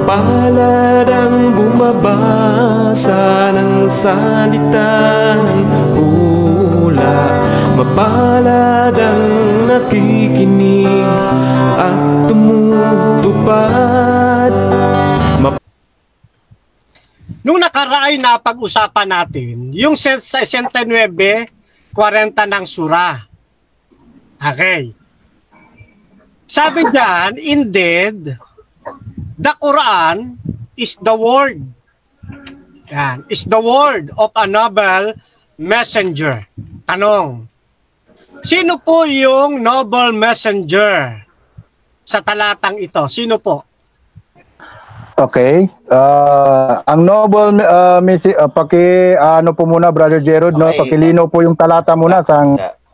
Mapalad ang bumabasa ng salita ng pula, mapalad ang nakikinig at tumutupad. Nung nakaraay na pag-usapan natin, yung 69:40 ng surah. Okay. Sabi diyan, indeed, the Quran is the word. Yan, is the word of a noble messenger. Tanong, sino po yung noble messenger sa talatang ito? Sino po? Okay. Ang noble ano po muna, Brother Jerod, no? Okay, Pakilino po yung talata muna sa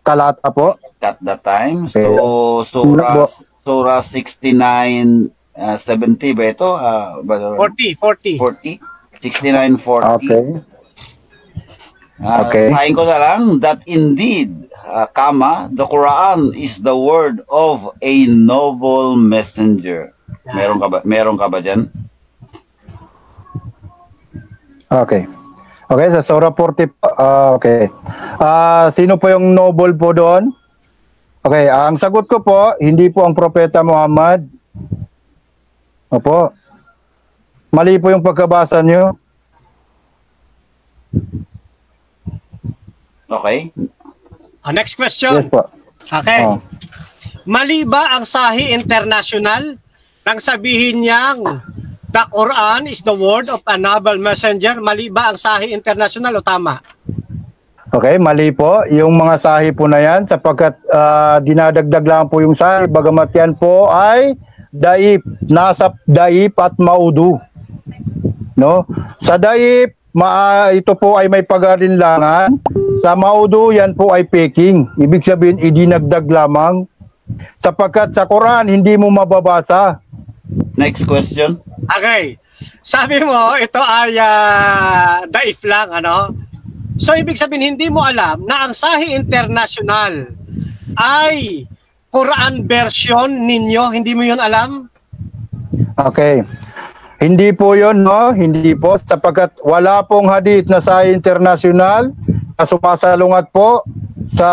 talata po. At the time. Okay. So, Surah 69, 70 ba ito? 40. 69:40. Okay. Okay. Sahin ko na lang that indeed, the Quran is the word of a noble messenger. Meron ka ba dyan? Okay. Okay, sa Surah 40 po. Okay. Sino po yung noble po doon? Okay, ang sagot ko po, hindi po ang Propeta Muhammad. Opo. Mali po yung pagkabasa nyo. Okay. Next question. Yes po. Okay. Mali ba ang Sahih International nang sabihin niyang the Quran is the word of a noble messenger? Mali ba ang Sahih International o tama? Okay, mali po. Yung mga Sahih po na yan, sapagkat dinadagdag lang po yung Sahih, bagamat yan po ay daif, nasa daif at maudu. No? Sa daif, ito po ay may pag-alinlangan. Sa maudu, yan po ay peking. Ibig sabihin, idinagdag lamang. Sapagkat sa Quran, hindi mo mababasa. Next question. Okay. Sabi mo, ito ay daif lang, ano? So, ibig sabihin, hindi mo alam na ang Sahih International ay Quran version ninyo. Hindi mo yun alam? Okay. Hindi po yun, no? Hindi po. Sapagkat wala pong hadith na Sahih International na sumasalungat po sa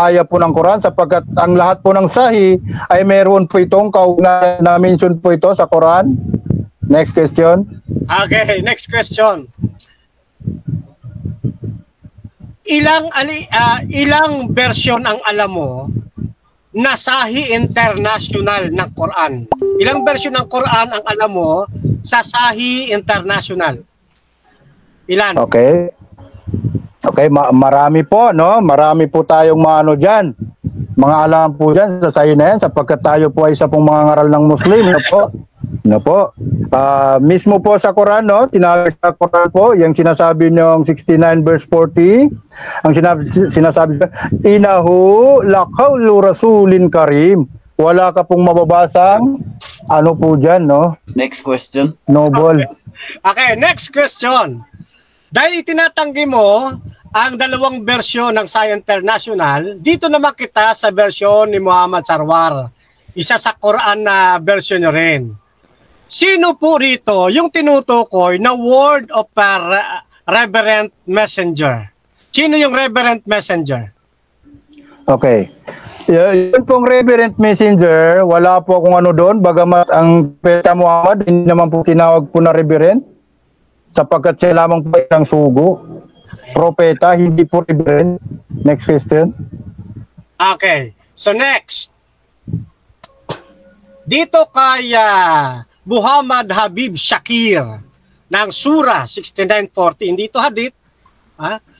aya po ng Quran, sapagkat ang lahat po ng Sahih ay meron po itong na-mention po ito sa Quran. Next question. Okay, next question. Ilang version ang alam mo na Sahih International ng Quran? Ilang version ng Quran ang alam mo sa Sahih International? Ilan? Okay. Okay, marami po, no? Marami po tayong maano diyan. Mga alam po diyan sa Sahih na yan, sapagkat tayo po ay isa pong mga ngaral ng Muslim, no po? No po. Mismo po sa Quran, no? Tinabi sa Quran po, yung sinasabi ng 69 verse 40, ang sinasabi, inahu laqawlu rasulin karim. Wala ka pong mababasang ano po dyan, no? Next question. Noble. Okay, next question. Dahil itinatanggi mo ang dalawang bersyon ng Sahih International, dito naman kita sa bersyon ni Muhammad Sarwar. Isa sa Quran na bersyon nyo rin. Sino po rito yung tinutukoy na word of a reverent messenger? Sino yung reverent messenger? Okay. Yun pong reverent messenger, wala po kung ano doon, bagamat ang Propeta Muhammad, hindi naman po tinawag po na reverent, sapagkat siya lamang po isang sugo. Propeta, hindi po reverent. Next question. Okay. So next. Dito kay Muhammad Habib Shakir ng Surah 69:40, hindi ito hadith.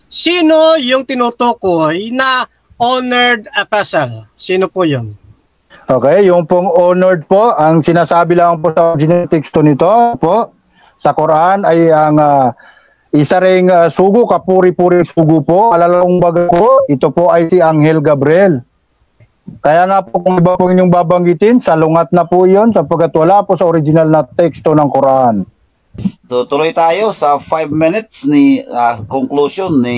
Sino yung tinutukoy na honored apostle? Sino po yun? Okay, yung pong honored po, ang sinasabi lang po sa original teksto nito po, sa Quran ay ang isa ring sugo, kapuri-puri sugo po, alalong baga po, ito po ay si Anghel Gabriel. Kaya nga po kung iba po inyong babanggitin, salungat na po yun sapagkat wala po sa original na teksto ng Quran. So tuloy tayo sa 5 minutes ni conclusion ni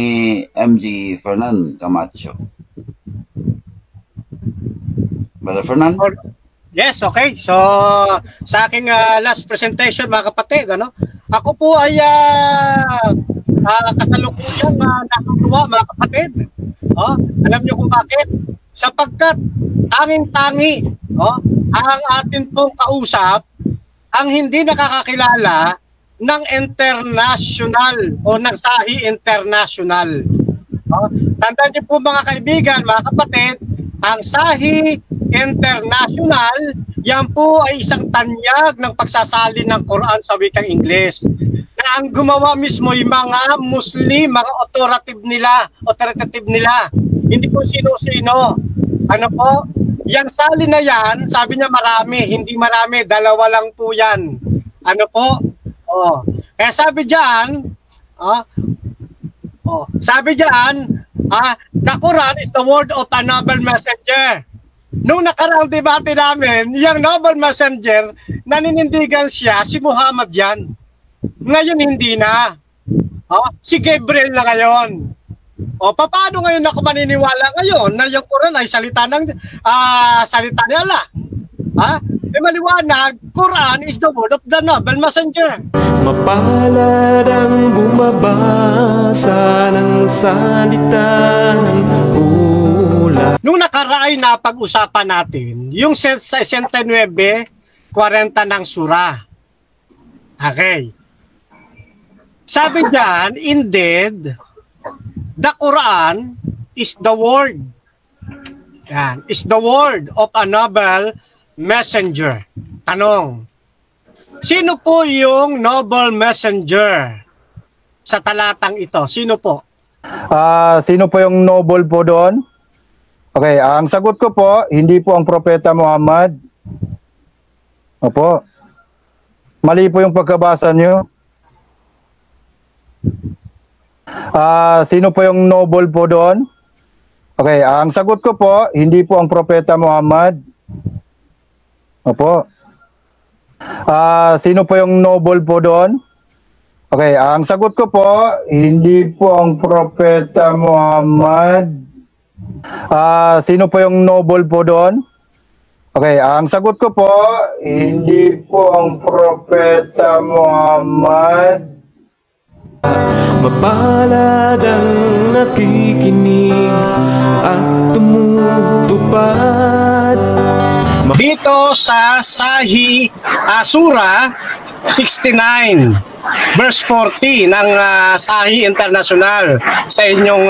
MG Fernan Camacho. Brother Fernan? Yes, okay. So, sa aking last presentation, mga kapatid, ano? Ako po ay kasalukuyang natutuwa, mga kapatid. Oh, alam niyo kung bakit? Sapagkat tanging-tangi, ang atin pong kausap ang hindi nakakakilala ng international o ng Sahi International. Tandaan niyo po, mga kaibigan, mga kapatid, ang Sahi International, yan po ay isang tanyag ng pagsasalin ng Quran sa wikang Ingles. Na ang gumawa mismo yung mga Muslim, mga authoritative nila. Hindi po sino-sino. Ano po? Yang salin na yan, sabi niya marami, hindi marami, dalawa lang po yan. Ano po? Kaya sabi diyan, sabi diyan, the Quran is the word of a noble messenger. Nung nakaraang debate namin, yung noble messenger, naninindigan siya, si Muhammad yan. Ngayon hindi na. Si Gabriel na ngayon. Paano ngayon ako maniniwala ngayon na yung Quran ay salita ni Allah? Maliwanag, Quran is the word of the noble messenger. Mapalad ang bumabasa ng salita ng hula. Nung nakaraay na pag-usapan natin, yung 69:40 ng surah. Okay. Sabi diyan, indeed, the Quran is the word. Yan, is the word of a noble messenger. Tanong, sino po yung noble messenger sa talatang ito? Sino po? Sino po yung noble po doon? Okay, ang sagot ko po, hindi po ang Propeta Muhammad. Opo. Mali po yung pagkabasa nyo. Sino po yung noble po doon? Okay, ang sagot ko po, hindi po ang Propeta Muhammad. Opo. Sino po yung noble po doon? Okay, ang sagot ko po, hindi po ang Propeta Muhammad. Sino po yung noble po doon? Okay, ang sagot ko po, hindi po ang Propeta Muhammad. Mapalad ang nakikinig at tumutupad. Dito sa Sahi Surah 69 verse 40 ng Sahi International sa inyong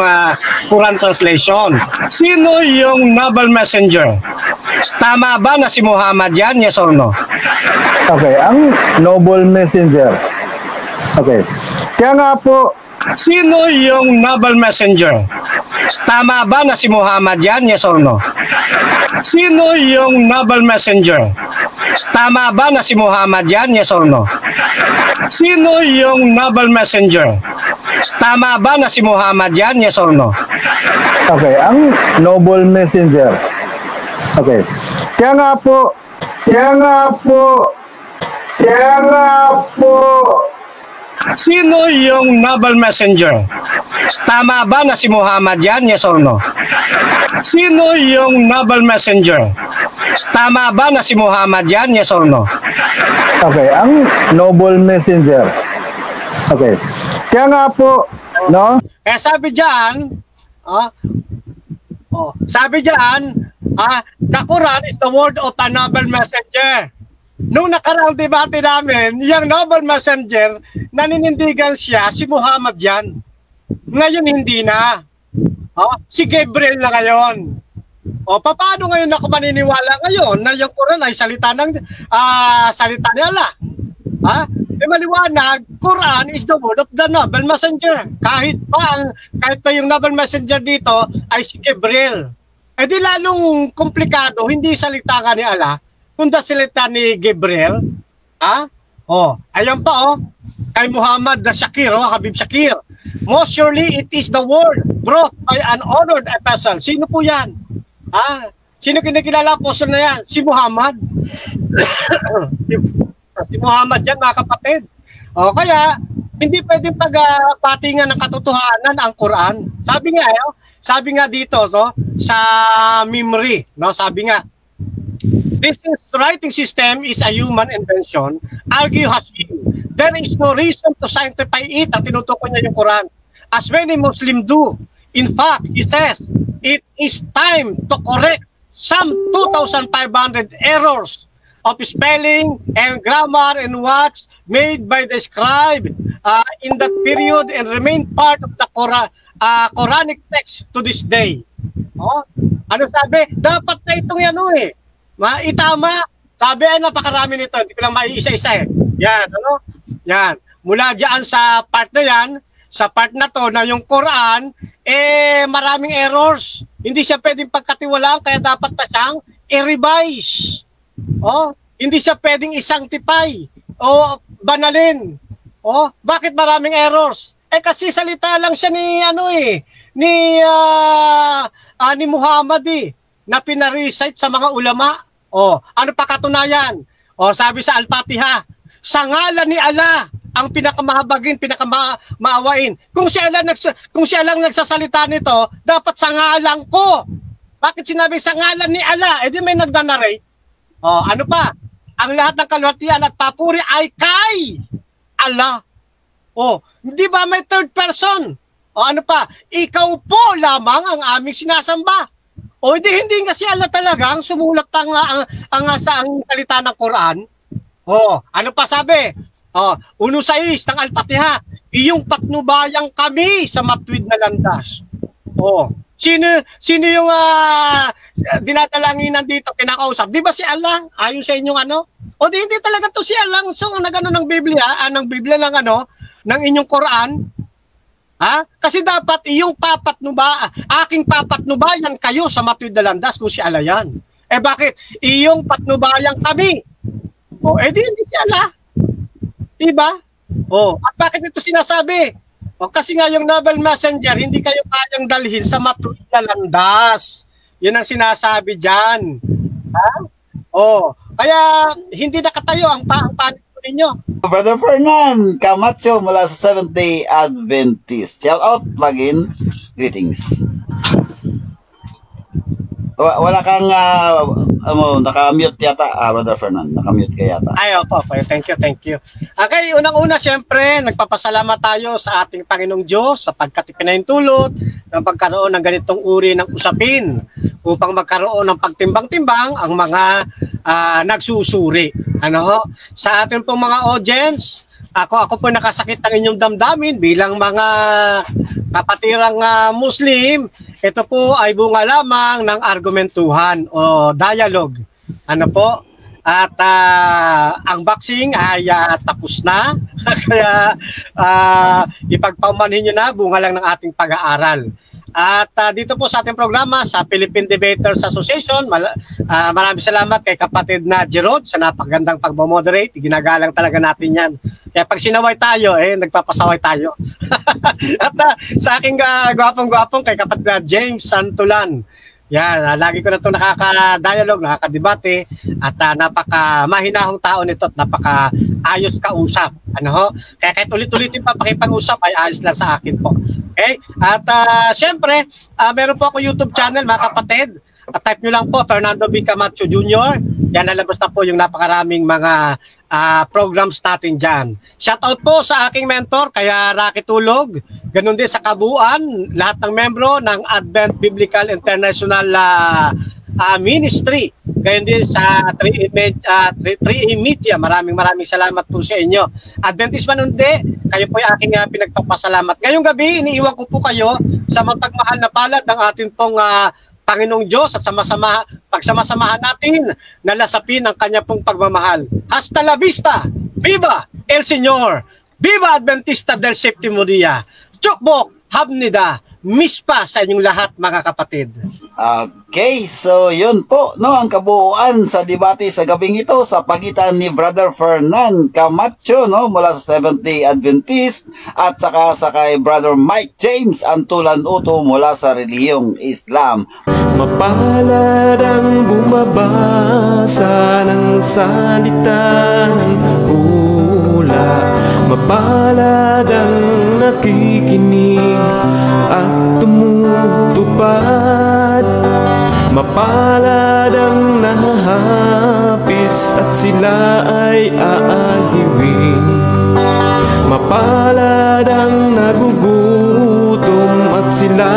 Quran translation. Sino yung noble messenger? Tama ba na si Muhammad yan? Yes or no? Okay, ang noble messenger. Okay. Siya nga po. Sino yung noble messenger? Tama ba na si Muhammad yan? Yes or no? Sino yung noble messenger? Tama ba na si Muhammad yan? Yes or no? Sino yung noble messenger? Tama ba na si Muhammad yan? Yes or no? Okay, ang noble messenger. Okay. Siya nga po. Siya nga po. Siya nga po. Sino yung noble messenger? Tama ba na si Muhammad yan? Yes or no? Sino yung noble messenger? Tama ba na si Muhammad yan? Yes or no? Okay, ang noble messenger. Okay. Siya nga po, no? Sabi diyan, sabi diyan, the Quran is the word of a noble messenger. Nung nakaraang debate namin, yung noble messenger, naninindigan siya, si Muhammad yan. Ngayon hindi na. Si Gabriel na ngayon. Paano ngayon ako maniniwala ngayon na yung Quran ay salita ni Allah? Maliwanag, Quran is the word of the noble messenger. Kahit pa yung noble messenger dito ay si Gabriel. Di lalong komplikado, hindi salita nga ni Allah, kundi salita ni Gabriel. Ayan pa kay Muhammad the Shakir, Habib Shakir. Most surely it is the word brought by an honored apostle. Sino po yan? Sino kinikilala po na yan? Si Muhammad. Si Muhammad yan, mga kapatid. Kaya hindi pwedeng pagpatingan ng katotohanan ang Quran. Sabi nga dito sa Mimri, no, sabi nga This writing system is a human invention, argue Hashim. There is no reason to sanctify it. Ang tinutukoy niya yung Quran. As many Muslims do. In fact, he says, it is time to correct some 2,500 errors of spelling and grammar and words made by the scribe in that period and remain part of the Quranic text to this day. Oh, ano sabi? Dapat na itong ano eh. Itama. Sabi ay napakarami nito. Hindi ko lang maiisa-isa eh. Yan, ano? Yan. Mula diyan sa part na yan, sa part na to na yung Quran, maraming errors. Hindi siya pwedeng pagkatiwalaan kaya dapat na siyang i-revise. Oh, hindi siya pwedeng i-sanctify o banalin. Oh, bakit maraming errors? Kasi salita lang siya ni ni Muhammad na pinarecite sa mga ulama. Oh, ano pa katunayan? Oh, sabi sa Al-Fatiha, sa ngalan ni Allah ang pinakamahabagin, pinakamaawain. Kung siya lang nagsasalita nito, dapat sa ngalan ko. Bakit sinabi sa ngalan ni Allah? Di may nagdanarate. Oh, ano pa? Ang lahat ng kalwatian at papuri ay kay Allah. Oh, hindi ba may third person? O ano pa? Ikaw po lamang ang aming sinasamba. O hindi kasi Allah talaga ang sumulat ang salita ng Quran. O, ano pa sabi? O, 1:6 ng Al-Fatiha, iyong patnubayang kami sa matwid na landas. O, sino yung dinadalanginan dito kinakausap? Di ba si Allah? Ayon sa inyong ano? O hindi talaga to si Allah. So, nagano ng Biblia, ng inyong Quran. Ha? Kasi dapat iyong aking papatnubayan kayo sa matwid na landas kung si Allah yan. Bakit? Iyong patnubayan kami. O, hindi si Allah. Diba? O, at bakit ito sinasabi? O, kasi nga yung noble messenger, hindi kayo kayang dalhin sa matwid na landas. Yun ang sinasabi dyan. Ha? O, kaya hindi nakatayo ang panig po ninyo. Brother Fernan Camacho mula sa Seventh-day Adventist. Shout out, plug-in. Greetings. Wala kang naka-mute yata, Brother Fernan. Naka-mute ka yata. Ay, opo. Thank you. Okay, unang-una siyempre, nagpapasalamat tayo sa ating Panginoong Diyos sapagkat ipinahintulot ng pagkaroon ng ganitong uri ng usapin upang magkaroon ng pagtimbang-timbang ang mga nagsusuri. Sa ating pong mga audience, ako po nakasakit ng inyong damdamin bilang mga kapatirang Muslim. Ito po ay bunga lamang ng argumentuhan o dialogue. At ang boxing ay tapos na. Kaya ipagpaumanhin nyo na, bunga lang ng ating pag-aaral. At dito po sa ating programa sa Philippine Debaters Association, maraming salamat kay kapatid na Jerod sa napakagandang pagmo-moderate. Ginagalang talaga natin yan. Kaya pag sinaway tayo, nagpapasaway tayo. At sa aking gwapong-gwapong kay kapatid na James Santulan. Yan, lagi ko na itong nakaka-dialogue, nakaka-debate, at napaka-mahinahong tao nito at napaka-ayos kausap. Kaya kahit ulit-ulitin pa pakipag-usap ay ayos lang sa akin po. Okay? At syempre, meron po ako YouTube channel, mga kapatid. At type nyo lang po, Fernando B. Camacho Jr. Yan, nalabas na po yung napakaraming mga programs natin dyan. Shoutout po sa aking mentor, kaya Rocky Tulog. Ganun din sa kabuuan, lahat ng membro ng Advent Biblical International Ministry. Ganyan din sa 3A Media. Maraming salamat po sa inyo. Adventist man hindi, kayo po yung aking pinagpapasalamat. Ngayong gabi, iniiwan ko po kayo sa mapagmahal na palad ng ating pong Panginoong Diyos at pagsamasamahan natin na lasapin ang kanya pong pagmamahal. Hasta la vista! Viva El Señor! Viva Adventista del Séptimo Día! Chukbok! Habnida! Mispa sa inyong lahat, mga kapatid. Okay, so yun po, ang kabuuan sa debate sa gabing ito sa pagitan ni Brother Fernan Camacho, mula sa Seventh-day Adventist, at saka kay Brother Mike James Antulan Uto mula sa relihiyong Islam. Mapalad ang bumabasa ng salita ng hula, mapalad ang nakikinig at tumutupad, mapalad ang nahahain at sila ay aaliwin. Mapalad ang nagugutom at sila